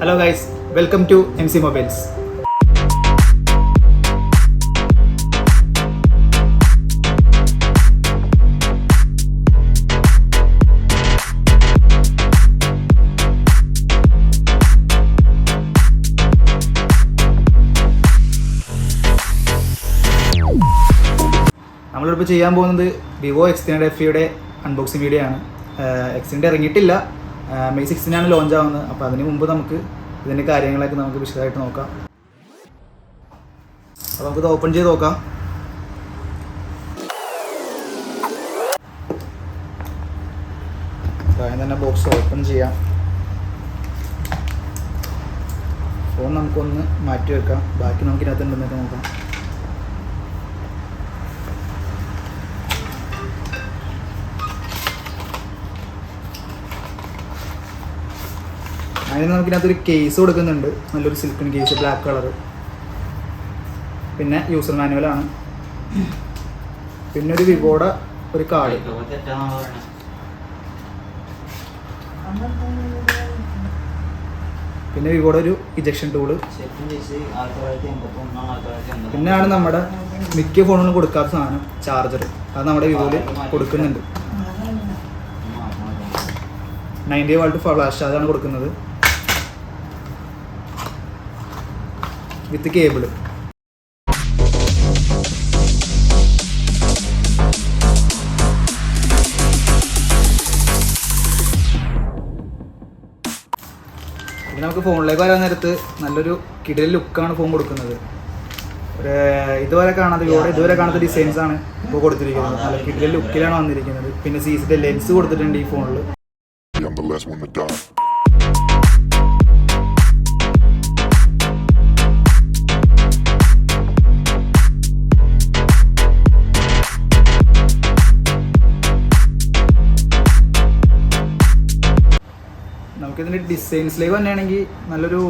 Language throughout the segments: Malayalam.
Hello guys, welcome to MC mobiles. നമ്മളിപ്പോൾ ചെയ്യാൻ പോകുന്നത് വിവോ X9 FEയുടെ അൺബോക്സിങ് വീഡിയോ ആണ്. X9 ഇറങ്ങിയിട്ടില്ല, May 16 ലോഞ്ച് ആവുന്നത്. അപ്പോൾ അതിന് മുമ്പ് നമുക്ക് ഇതിൻ്റെ കാര്യങ്ങളൊക്കെ നമുക്ക് വിശദമായിട്ട് നോക്കാം. അപ്പോൾ നമുക്കിത് ഓപ്പൺ ചെയ്ത് നോക്കാം. ആദ്യം തന്നെ ബോക്സ് ഓപ്പൺ ചെയ്യാം. ഫോൺ നമുക്കൊന്ന് മാറ്റി വെക്കാം, ബാക്കി നമുക്ക് ഇതിനകത്ത് ഉണ്ടെന്നൊക്കെ നോക്കാം. അതിന് നമുക്കിതിനകത്തൊരു കേസ് കൊടുക്കുന്നുണ്ട്, നല്ലൊരു സിൽക്കൺ കേസ്, ബ്ലാക്ക് കളർ. പിന്നെ യൂസർ മാനുവലാണ്. പിന്നെ ഒരു വിവോയുടെ ഒരു കാർഡ്. പിന്നെ വിവോയുടെ ഒരു ഇജക്ഷൻ ടൂള്. പിന്നെയാണ് നമ്മുടെ മിക്ക ഫോണുകളും കൊടുക്കാത്ത സാധനം, ചാർജർ. അത് നമ്മുടെ വിവോയിൽ കൊടുക്കുന്നുണ്ട്. 90 വാട്ട് ഫ്ലാഷ് ചാർജാണ് കൊടുക്കുന്നത് വിത്ത് കേബിള്. പിന്നെ നമുക്ക് ഫോണിലേക്ക് വരാൻ നേരത്ത് നല്ലൊരു കിടിലൻ ലുക്കാണ് ഫോൺ കൊടുക്കുന്നത്. ഒരു ഇതുവരെ കാണാത്ത ഡിസൈൻസ് ആണ് ഇപ്പോൾ കൊടുത്തിരിക്കുന്നത്. നല്ല കിടിലൻ ലുക്കിലാണ് വന്നിരിക്കുന്നത്. പിന്നെ CCD ലെൻസ് കൊടുത്തിട്ടുണ്ട് ഈ ഫോണിൽ. നമുക്കിതിൻ്റെ ഡിസൈൻസിലേക്ക് തന്നെയാണെങ്കിൽ നല്ലൊരു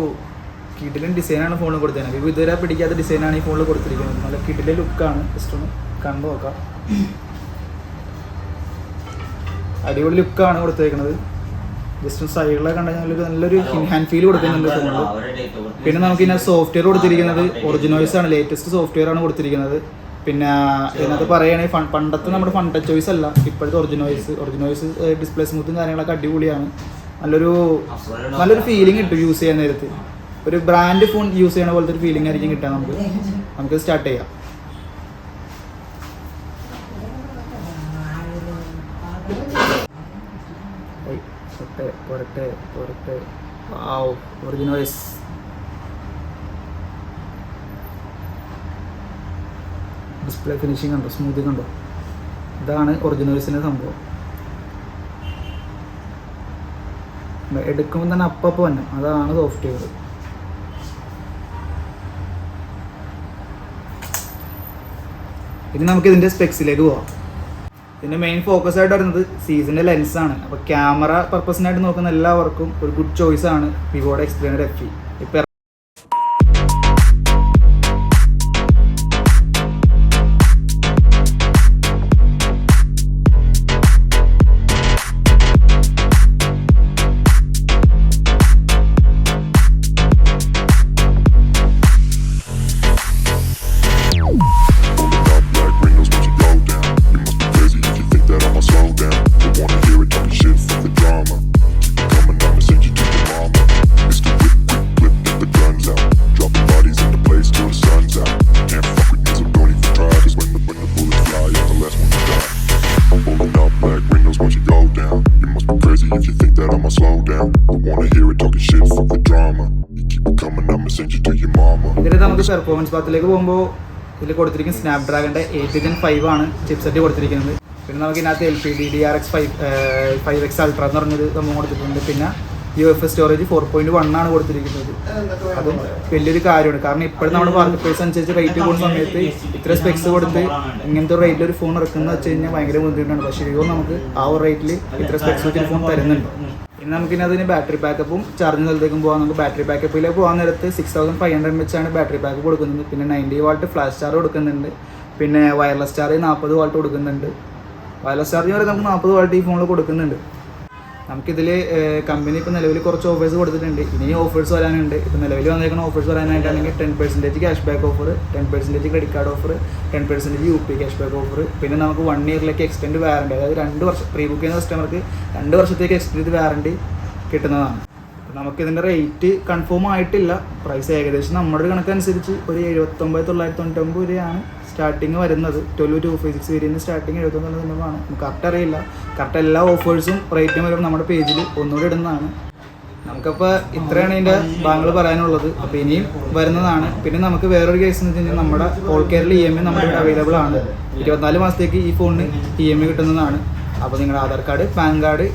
കിടിലൻ ഡിസൈനാണ് ഫോണിൽ കൊടുത്തത്. വിവോ ഇതുവരെ പിടിക്കാത്ത ഡിസൈനാണ് ഈ ഫോണിൽ കൊടുത്തിരിക്കുന്നത്. നല്ല കിടിലൻ ലുക്കാണ്. ജസ്റ്റ് ഒന്ന് കണ്ടു നോക്കാം. അടിപൊളി ലുക്കാണ് കൊടുത്തേക്കുന്നത്. ജസ്റ്റ് സൈഡിലൊക്കെ കണ്ടുകഴിഞ്ഞാൽ നല്ലൊരു ഹാൻഡ് ഫീൽ കൊടുക്കുന്നുണ്ട് ഫോണിൽ. പിന്നെ നമുക്ക് ഇതിനകത്ത് സോഫ്റ്റ്വെയർ കൊടുത്തിരിക്കുന്നത് ഒറിജിനോയ്സ് ആണ്, ലേറ്റസ്റ്റ് സോഫ്റ്റ്വെയർ ആണ് കൊടുത്തിരിക്കുന്നത്. പിന്നെ ഇതിനകത്ത് പറയുകയാണെങ്കിൽ പണ്ടത്തെ നമ്മുടെ ഫൺ ടച്ച് ചോയ്സ് അല്ല, ഇപ്പോഴത്തെ ഒറിജിനോയ്സ് ഡിസ്പ്ലേ സ്മൂത്തും കാര്യങ്ങളൊക്കെ അടിപൊളിയാണ്. നല്ലൊരു ഫീലിംഗ് കിട്ടും യൂസ് ചെയ്യാൻ നേരത്ത്. ഒരു ബ്രാൻഡ് ഫോൺ യൂസ് ചെയ്യണ പോലത്തെ ഒരു ഫീലിംഗ് ആയിരിക്കും കിട്ടാൻ. നമുക്ക് സ്റ്റാർട്ട് ചെയ്യാം. പുറത്തെ ഒറിജിനോയ്സ്. ഡിസ്പ്ലേ ഫിനിഷിംഗ് കണ്ടോ, സ്മൂത്തിങ് കണ്ടോ. ഇതാണ് ഒറിജിനോയ്സിൻ്റെ സംഭവം. എടുക്കുമ്പോൾ തന്നെ അപ്പം തന്നെ അതാണ് സോഫ്റ്റ്വെയർ. ഇനി നമുക്ക് ഇതിൻ്റെ സ്പെക്സിലേക്ക് പോവാം. ഇതിൻ്റെ മെയിൻ ഫോക്കസ് ആയിട്ട് വരുന്നത് സീസിൻ്റെ ലെൻസാണ്. അപ്പോൾ ക്യാമറ പർപ്പസിനായിട്ട് നോക്കുന്ന എല്ലാവർക്കും ഒരു ഗുഡ് ചോയ്സ് ആണ് വിവോയുടെ X9 FE. ഇപ്പം ഇതിൽ നമുക്ക് പെർഫോമൻസ് പാത്തിലേക്ക് പോകുമ്പോൾ ഇതിൽ കൊടുത്തിരിക്കുന്ന സ്നാപ്ഡ്രാഗണിൻ്റെ 8 Gen 5 ആണ് ചിപ്സെറ്റ് കൊടുത്തിരിക്കുന്നത്. പിന്നെ നമുക്ക് ഇതിനകത്ത് LPDDR5 5X Ultra എന്ന് പറഞ്ഞൊരു സംഭവം കൊടുത്തിട്ടുണ്ട്. പിന്നെ UFS സ്റ്റോറേജ് 4.1 ആണ് കൊടുത്തിരിക്കുന്നത്. അതും വലിയൊരു കാര്യമാണ്. കാരണം ഇപ്പോഴും നമ്മുടെ മാർക്കറ്റ് പ്രൈസ് അനുസരിച്ച് റേറ്റ് കൂടുന്ന സമയത്ത് ഇത്ര സ്പെക്സ് കൊടുത്ത് ഇങ്ങനത്തെ ഒരു റേറ്റിൽ ഒരു ഫോൺ ഇറക്കുന്നത് വെച്ച് കഴിഞ്ഞാൽ ഭയങ്കര ബുദ്ധിമുട്ടാണ്. പക്ഷേ വിവോ നമുക്ക് ആ ഒരു റേറ്റിൽ ഇത്ര സ്പെക്സ് വെച്ചൊരു ഫോൺ തരുന്നുണ്ട്. ഇനി നമുക്കിനി അതിന് ബാറ്ററി ബാക്കപ്പും ചാർജിങ് സ്ഥലത്തേക്കും പോകാം. നമുക്ക് ബാറ്ററി ബാക്കപ്പിലേക്ക് പോകാൻ നേരത്ത് 6500 mAh ആണ് ബാറ്ററി ബാക്കപ്പ് കൊടുക്കുന്നത്. പിന്നെ 90 വാട്ട് ഫ്ലാഷ് ചാർജ് കൊടുക്കുന്നുണ്ട്. പിന്നെ വയർലെസ് ചാർജ് 40 വാട്ട് കൊടുക്കുന്നുണ്ട്. വയർലെസ് ചാർജ് വരെ നമുക്ക് 40 വാട്ട് ഈ ഫോണിൽ കൊടുക്കുന്നുണ്ട്. നമുക്കിതിൽ കമ്പനി ഇപ്പോൾ നിലവിൽ കുറച്ച് ഓഫേഴ്സ് കൊടുത്തിട്ടുണ്ട്. ഇനി ഓഫേഴ്സ് വരാനുണ്ട്. ഇപ്പോൾ നിലവിൽ വന്നിരിക്കുന്ന ഓഫേഴ്സ് വരാനായിട്ടാണെങ്കിൽ 10% cash back offer, 10% credit card offer, 10% UP cash back offer, പിന്നെ നമുക്ക് 1 ഇയറിലേക്ക് എക്സ്റ്റെൻഡ് വാറണ്ടി, അതായത് 2 വർഷം പ്രീ ബുക്ക് ചെയ്യുന്ന കസ്റ്റമർക്ക് 2 വർഷത്തേക്ക് എക്സ്റ്റെൻഡ് വാറണ്ടി കിട്ടുന്നതാണ്. നമുക്കിതിൻ്റെ റേറ്റ് കൺഫേം ആയിട്ടില്ല. പ്രൈസ് ഏകദേശം നമ്മുടെ ഒരു കണക്കനുസരിച്ച് ഒരു 79,999 രൂപയാണ് സ്റ്റാർട്ടിങ് വരുന്നത്. 12256 വേരിയൻ്റ് സ്റ്റാർട്ടിങ് 79,999 നമുക്ക് കറക്റ്റ് അറിയില്ല. കറക്റ്റ് എല്ലാ ഓഫേഴ്സും റേറ്റും വരുമ്പോൾ നമ്മുടെ പേജിൽ ഒന്നുകൂടി ഇടുന്നതാണ്. നമുക്കപ്പോൾ ഇത്രയാണ് ഇതിൻ്റെ ഭാഗങ്ങൾ പറയാനുള്ളത്. അപ്പോൾ ഇനിയും വരുന്നതാണ്. പിന്നെ നമുക്ക് വേറൊരു കേസ് എന്ന് വെച്ച് കഴിഞ്ഞാൽ നമ്മുടെ ഓൾ കേരള EMI നമ്മുടെ ഇവിടെ അവൈലബിൾ ആണ്. 24 മാസത്തേക്ക് ഈ ഫോണിന് EMI കിട്ടുന്നതാണ്. അപ്പോൾ നിങ്ങളുടെ Aadhaar card, pan card,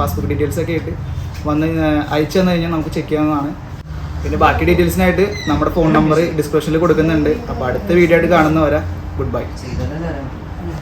passbook details ഒക്കെ ആയിട്ട് വന്ന് അയച്ചു തന്നു കഴിഞ്ഞാൽ നമുക്ക് ചെക്ക് ചെയ്യാവുന്നതാണ്. പിന്നെ ബാക്കി ഡീറ്റെയിൽസിനായിട്ട് നമ്മുടെ ഫോൺ നമ്പർ ഡിസ്ക്രിപ്ഷനിൽ കൊടുക്കുന്നുണ്ട്. അപ്പോൾ അടുത്ത വീഡിയോ ആയിട്ട് കാണുന്നവരെ ഗുഡ് ബൈ.